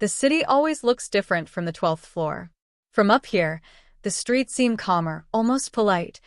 The city always looks different from the 12th floor. From up here, the streets seem calmer, almost polite,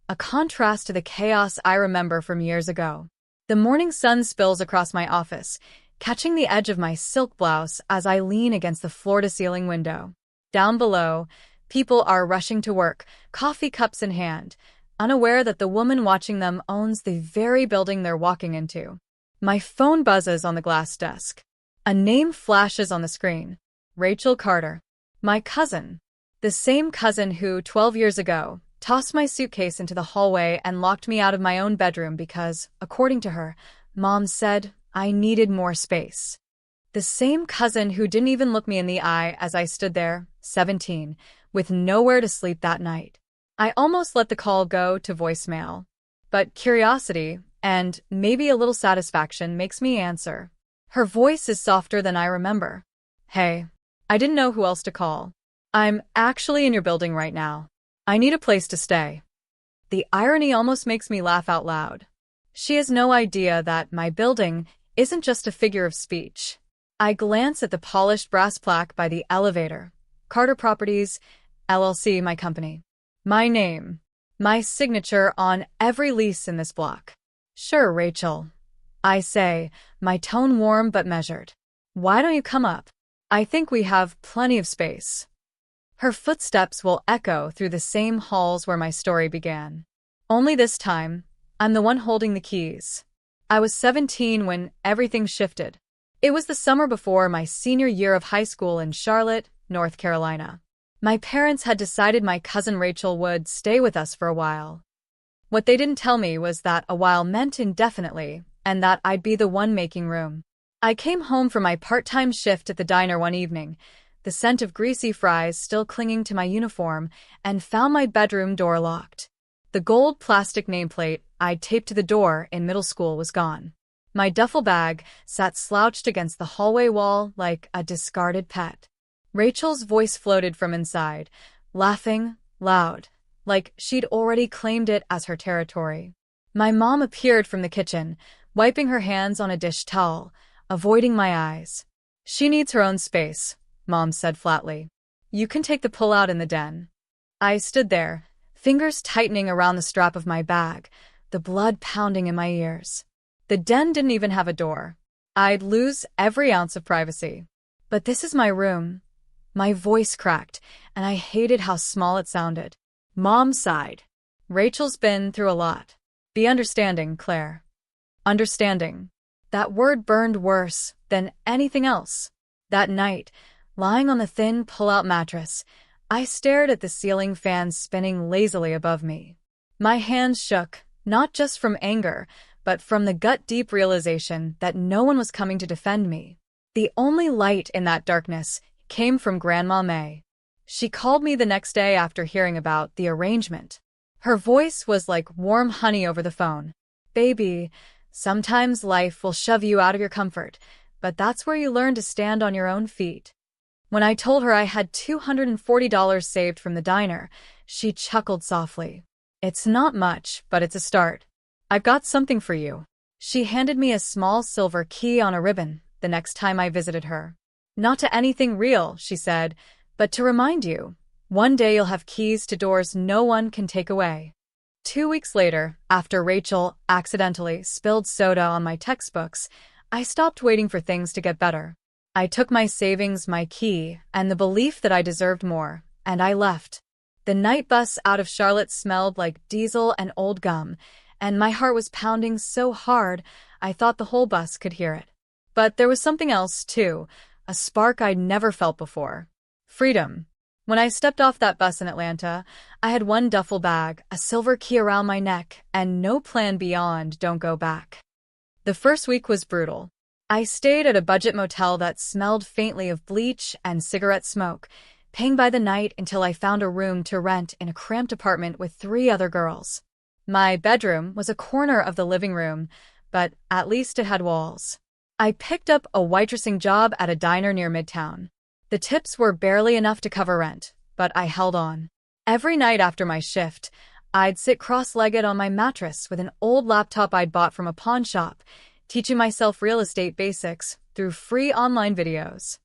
a contrast to the chaos I remember from years ago. The morning sun spills across my office, catching the edge of my silk blouse as I lean against the floor-to-ceiling window. Down below, people are rushing to work, coffee cups in hand, unaware that the woman watching them owns the very building they're walking into. My phone buzzes on the glass desk. A name flashes on the screen. Rachel Carter. My cousin. The same cousin who, 12 years ago, tossed my suitcase into the hallway and locked me out of my own bedroom because, according to her, Mom said I needed more space. The same cousin who didn't even look me in the eye as I stood there, 17, with nowhere to sleep that night. I almost let the call go to voicemail. But curiosity, and maybe a little satisfaction, makes me answer. Her voice is softer than I remember. Hey, I didn't know who else to call. I'm actually in your building right now. I need a place to stay. The irony almost makes me laugh out loud. She has no idea that my building isn't just a figure of speech. I glance at the polished brass plaque by the elevator. Carter Properties, LLC, my company. My name. My signature on every lease in this block. Sure, Rachel. I say, my tone warm but measured. Why don't you come up? I think we have plenty of space. Her footsteps will echo through the same halls where my story began. Only this time, I'm the one holding the keys. I was 17 when everything shifted. It was the summer before my senior year of high school in Charlotte, North Carolina. My parents had decided my cousin Rachel would stay with us for a while. What they didn't tell me was that a while meant indefinitely, and that I'd be the one making room. I came home from my part-time shift at the diner one evening, the scent of greasy fries still clinging to my uniform, and found my bedroom door locked. The gold plastic nameplate I'd taped to the door in middle school was gone. My duffel bag sat slouched against the hallway wall like a discarded pet. Rachel's voice floated from inside, laughing, loud, like she'd already claimed it as her territory. My mom appeared from the kitchen, wiping her hands on a dish towel, avoiding my eyes. She needs her own space, Mom said flatly. You can take the pull-out in the den. I stood there, fingers tightening around the strap of my bag, the blood pounding in my ears. The den didn't even have a door. I'd lose every ounce of privacy. But this is my room. My voice cracked, and I hated how small it sounded. Mom sighed. Rachel's been through a lot. Be understanding, Claire. Understanding. That word burned worse than anything else. That night, lying on the thin pull-out mattress, I stared at the ceiling fan spinning lazily above me. My hands shook, not just from anger, but from the gut-deep realization that no one was coming to defend me. The only light in that darkness came from Grandma May. She called me the next day after hearing about the arrangement. Her voice was like warm honey over the phone. Baby, sometimes life will shove you out of your comfort, but that's where you learn to stand on your own feet. When I told her I had $240 saved from the diner, she chuckled softly. It's not much, but it's a start. I've got something for you. She handed me a small silver key on a ribbon the next time I visited her. Not to anything real, she said, but to remind you, one day you'll have keys to doors no one can take away. 2 weeks later, after Rachel accidentally spilled soda on my textbooks, I stopped waiting for things to get better. I took my savings, my key, and the belief that I deserved more, and I left. The night bus out of Charlotte smelled like diesel and old gum, and my heart was pounding so hard I thought the whole bus could hear it. But there was something else, too, a spark I'd never felt before. Freedom. When I stepped off that bus in Atlanta, I had one duffel bag, a silver key around my neck, and no plan beyond don't go back. The first week was brutal. I stayed at a budget motel that smelled faintly of bleach and cigarette smoke, paying by the night until I found a room to rent in a cramped apartment with 3 other girls. My bedroom was a corner of the living room, but at least it had walls. I picked up a waitressing job at a diner near Midtown. The tips were barely enough to cover rent, but I held on. Every night after my shift, I'd sit cross-legged on my mattress with an old laptop I'd bought from a pawn shop, teaching myself real estate basics through free online videos.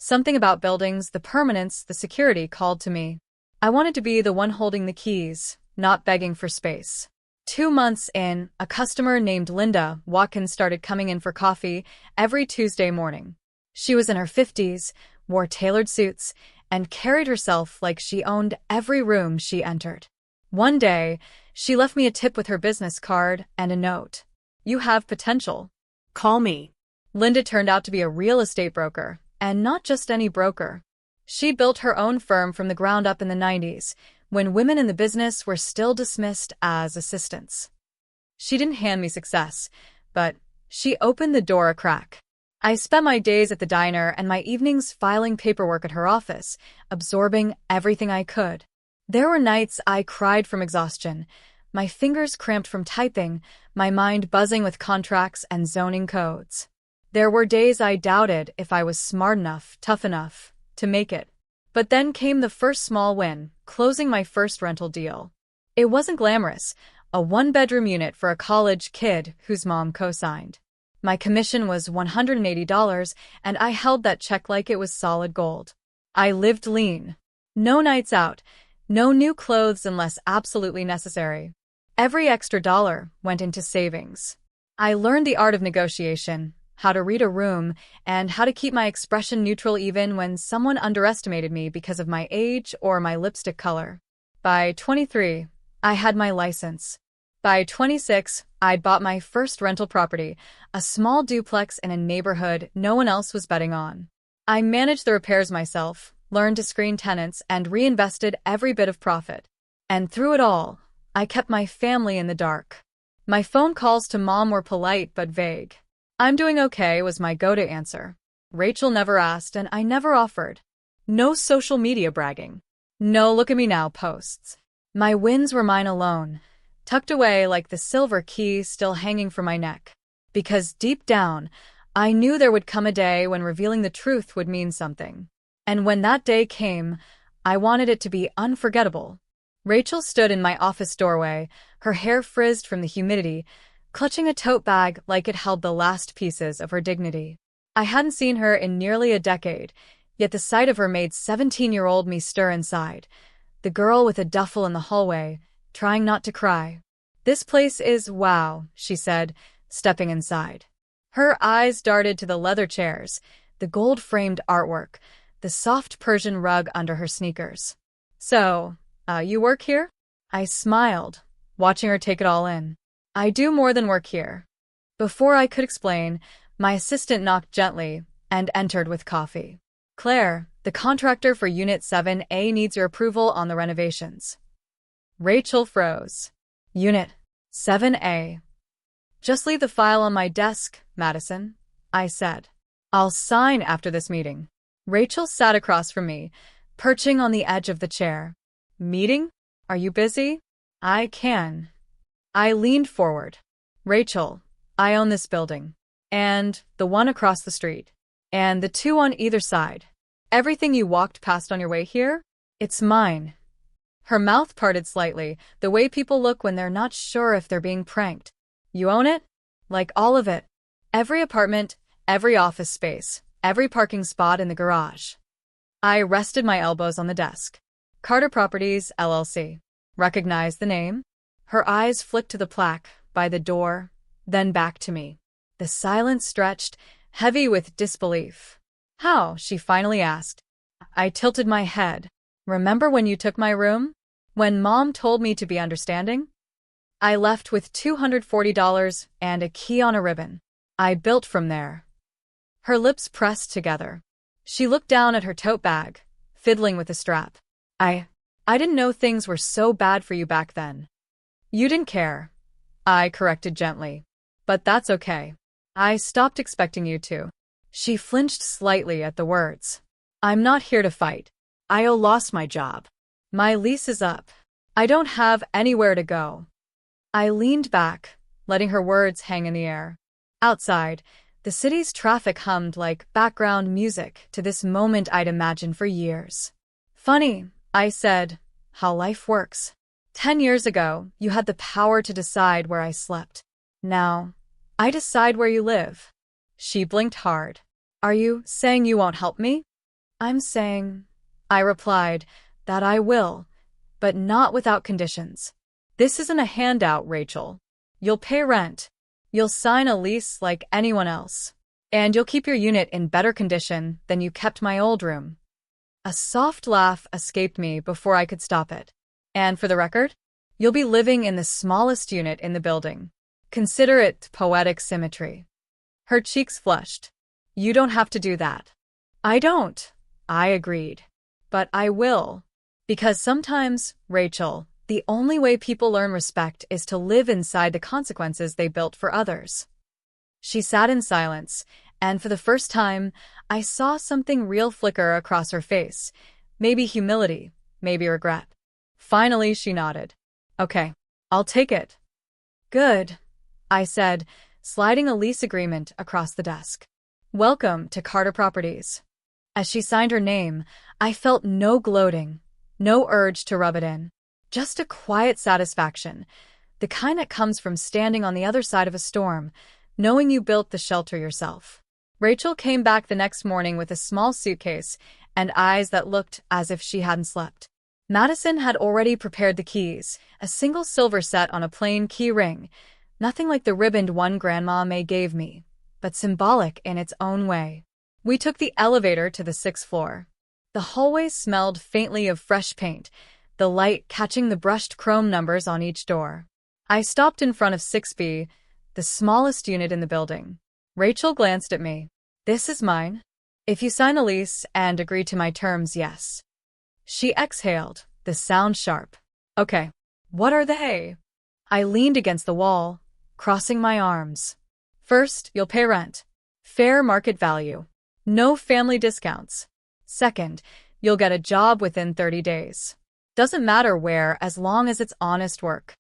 Something about buildings, the permanence, the security called to me. I wanted to be the one holding the keys, not begging for space. 2 months in, a customer named Linda Watkins started coming in for coffee every Tuesday morning. She was in her 50s, wore tailored suits, and carried herself like she owned every room she entered. One day, she left me a tip with her business card and a note. "You have potential. Call me." Linda turned out to be a real estate broker, and not just any broker. She built her own firm from the ground up in the 90s, when women in the business were still dismissed as assistants. She didn't hand me success, but she opened the door a crack. I spent my days at the diner and my evenings filing paperwork at her office, absorbing everything I could. There were nights I cried from exhaustion, my fingers cramped from typing, my mind buzzing with contracts and zoning codes. There were days I doubted if I was smart enough, tough enough, to make it. But then came the first small win, closing my first rental deal. It wasn't glamorous, a one-bedroom unit for a college kid whose mom co-signed. My commission was $180, and I held that check like it was solid gold. I lived lean. No nights out, no new clothes unless absolutely necessary. Every extra dollar went into savings. I learned the art of negotiation, how to read a room, and how to keep my expression neutral even when someone underestimated me because of my age or my lipstick color. By 23, I had my license. By 26, I'd bought my first rental property, a small duplex in a neighborhood no one else was betting on. I managed the repairs myself, learned to screen tenants, and reinvested every bit of profit. And through it all, I kept my family in the dark. My phone calls to mom were polite but vague. "I'm doing okay" was my go-to answer. Rachel never asked and I never offered. No social media bragging. No look at me now posts. My wins were mine alone, tucked away like the silver key still hanging from my neck. Because deep down, I knew there would come a day when revealing the truth would mean something. And when that day came, I wanted it to be unforgettable. Rachel stood in my office doorway, her hair frizzed from the humidity, clutching a tote bag like it held the last pieces of her dignity. I hadn't seen her in nearly a decade, yet the sight of her made 17-year-old me stir inside. The girl with a duffel in the hallway, trying not to cry. "This place is wow," she said, stepping inside. Her eyes darted to the leather chairs, the gold-framed artwork, the soft Persian rug under her sneakers. "So, you work here?" I smiled, watching her take it all in. "I do more than work here." Before I could explain, my assistant knocked gently and entered with coffee. "Claire, the contractor for Unit 7A needs your approval on the renovations." Rachel froze. "Unit 7A. Just leave the file on my desk, Madison," I said. "I'll sign after this meeting." Rachel sat across from me, perching on the edge of the chair. "Meeting? Are you busy?" "I can." I leaned forward. "Rachel, I own this building. And the one across the street. And the two on either side. Everything you walked past on your way here? It's mine." Her mouth parted slightly, the way people look when they're not sure if they're being pranked. "You own it? Like all of it? Every apartment, every office space, every parking spot in the garage." I rested my elbows on the desk. "Carter Properties, LLC. Recognize the name?" Her eyes flicked to the plaque by the door, then back to me. The silence stretched, heavy with disbelief. "How?" she finally asked. I tilted my head. "Remember when you took my room? When Mom told me to be understanding?" I left with $240 and a key on a ribbon. I built from there. Her lips pressed together. She looked down at her tote bag, fiddling with the strap. I didn't know things were so bad for you back then." "You didn't care," I corrected gently. "But that's okay. I stopped expecting you to." She flinched slightly at the words. "I'm not here to fight. I lost my job. My lease is up. I don't have anywhere to go." I leaned back, letting her words hang in the air. Outside, the city's traffic hummed like background music to this moment I'd imagined for years. "Funny," I said, "how life works. 10 years ago, you had the power to decide where I slept. Now, I decide where you live." She blinked hard. "Are you saying you won't help me?" I'm saying, I replied, that I will, but not without conditions. This isn't a handout, Rachel. You'll pay rent. You'll sign a lease like anyone else. And you'll keep your unit in better condition than you kept my old room. A soft laugh escaped me before I could stop it. And for the record, you'll be living in the smallest unit in the building. Consider it poetic symmetry. Her cheeks flushed. You don't have to do that. I don't, I agreed. But I will. Because sometimes, Rachel, the only way people learn respect is to live inside the consequences they built for others. She sat in silence, and for the first time, I saw something real flicker across her face. Maybe humility, maybe regret. Finally, she nodded. Okay, I'll take it. Good, I said, sliding a lease agreement across the desk. Welcome to Carter Properties. As she signed her name, I felt no gloating, no urge to rub it in. Just a quiet satisfaction, the kind that comes from standing on the other side of a storm, knowing you built the shelter yourself. Rachel came back the next morning with a small suitcase and eyes that looked as if she hadn't slept. Madison had already prepared the keys, a single silver set on a plain key ring, nothing like the ribboned one Grandma May gave me, but symbolic in its own way. We took the elevator to the 6th floor. The hallway smelled faintly of fresh paint, the light catching the brushed chrome numbers on each door. I stopped in front of 6B, the smallest unit in the building. Rachel glanced at me. This is mine. If you sign a lease and agree to my terms, yes. She exhaled, the sound sharp. Okay, what are they? I leaned against the wall, crossing my arms. First, you'll pay rent. Fair market value. No family discounts. Second, you'll get a job within 30 days. Doesn't matter where, as long as it's honest work.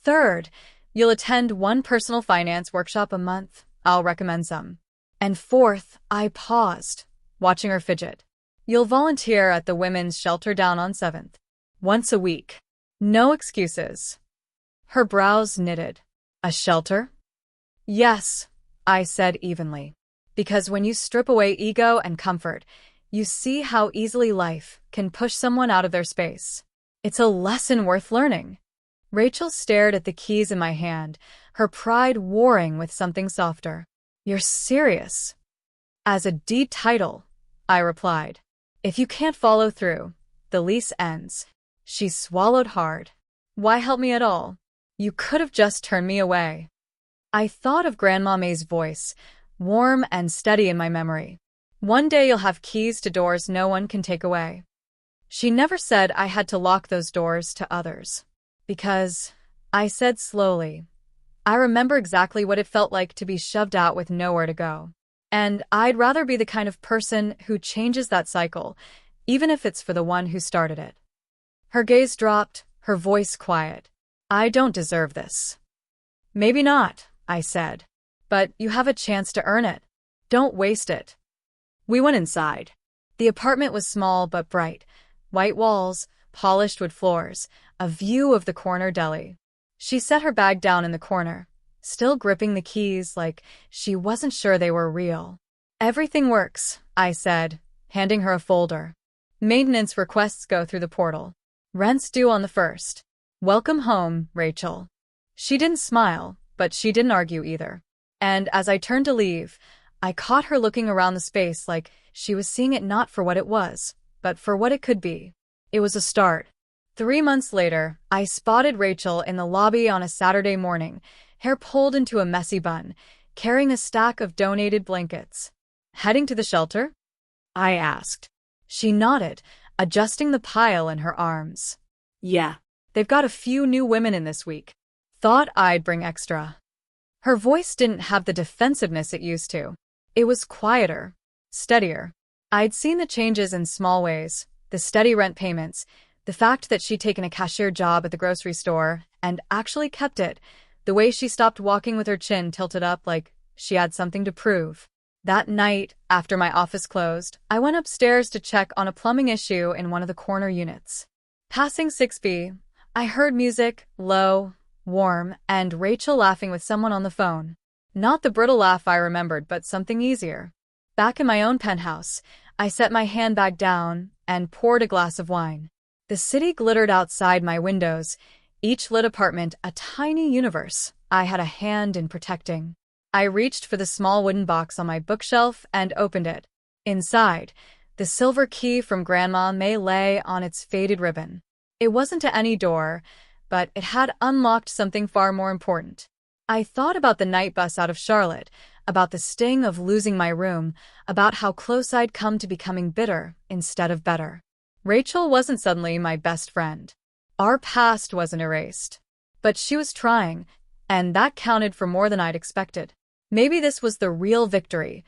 Third, you'll attend one personal finance workshop a month. I'll recommend some. And fourth, I paused, watching her fidget. You'll volunteer at the women's shelter down on 7th. Once a week. No excuses. Her brows knitted. A shelter? Yes, I said evenly. Because when you strip away ego and comfort, you see how easily life can push someone out of their space. It's a lesson worth learning. Rachel stared at the keys in my hand, her pride warring with something softer. You're serious? As a deed title, I replied. If you can't follow through, the lease ends. She swallowed hard. Why help me at all? You could have just turned me away. I thought of Grandma May's voice, warm and steady in my memory. One day you'll have keys to doors no one can take away. She never said I had to lock those doors to others. Because, I said slowly, I remember exactly what it felt like to be shoved out with nowhere to go. And I'd rather be the kind of person who changes that cycle, even if it's for the one who started it. Her gaze dropped, her voice quiet. I don't deserve this. Maybe not, I said. But you have a chance to earn it. Don't waste it. We went inside. The apartment was small but bright. White walls, polished wood floors, a view of the corner deli. She set her bag down in the corner, still gripping the keys like she wasn't sure they were real. Everything works, I said, handing her a folder. Maintenance requests go through the portal. Rent's due on the 1st. Welcome home, Rachel. She didn't smile, but she didn't argue either. And as I turned to leave, I caught her looking around the space like she was seeing it not for what it was, but for what it could be. It was a start. 3 months later, I spotted Rachel in the lobby on a Saturday morning, hair pulled into a messy bun, carrying a stack of donated blankets. Heading to the shelter? I asked. She nodded, adjusting the pile in her arms. Yeah, they've got a few new women in this week. Thought I'd bring extra. Her voice didn't have the defensiveness it used to. It was quieter, steadier. I'd seen the changes in small ways, the steady rent payments, the fact that she'd taken a cashier job at the grocery store and actually kept it, the way she stopped walking with her chin tilted up like she had something to prove. That night, after my office closed, I went upstairs to check on a plumbing issue in one of the corner units. Passing 6B, I heard music, low, warm, and Rachel laughing with someone on the phone. Not the brittle laugh I remembered, but something easier. Back in my own penthouse, I set my handbag down and poured a glass of wine. The city glittered outside my windows, each lit apartment a tiny universe I had a hand in protecting. I reached for the small wooden box on my bookshelf and opened it. Inside, the silver key from Grandma May lay on its faded ribbon. It wasn't to any door, but it had unlocked something far more important. I thought about the night bus out of Charlotte, about the sting of losing my room, about how close I'd come to becoming bitter instead of better. Rachel wasn't suddenly my best friend. Our past wasn't erased. But she was trying, and that counted for more than I'd expected. Maybe this was the real victory,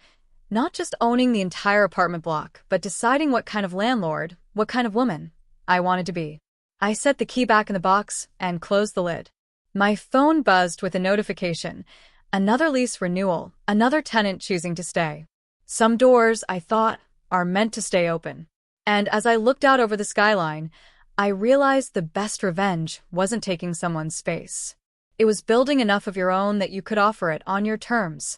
not just owning the entire apartment block, but deciding what kind of landlord, what kind of woman I wanted to be. I set the key back in the box and closed the lid. My phone buzzed with a notification. Another lease renewal, another tenant choosing to stay. Some doors, I thought, are meant to stay open. And as I looked out over the skyline, I realized the best revenge wasn't taking someone's space. It was building enough of your own that you could offer it on your terms.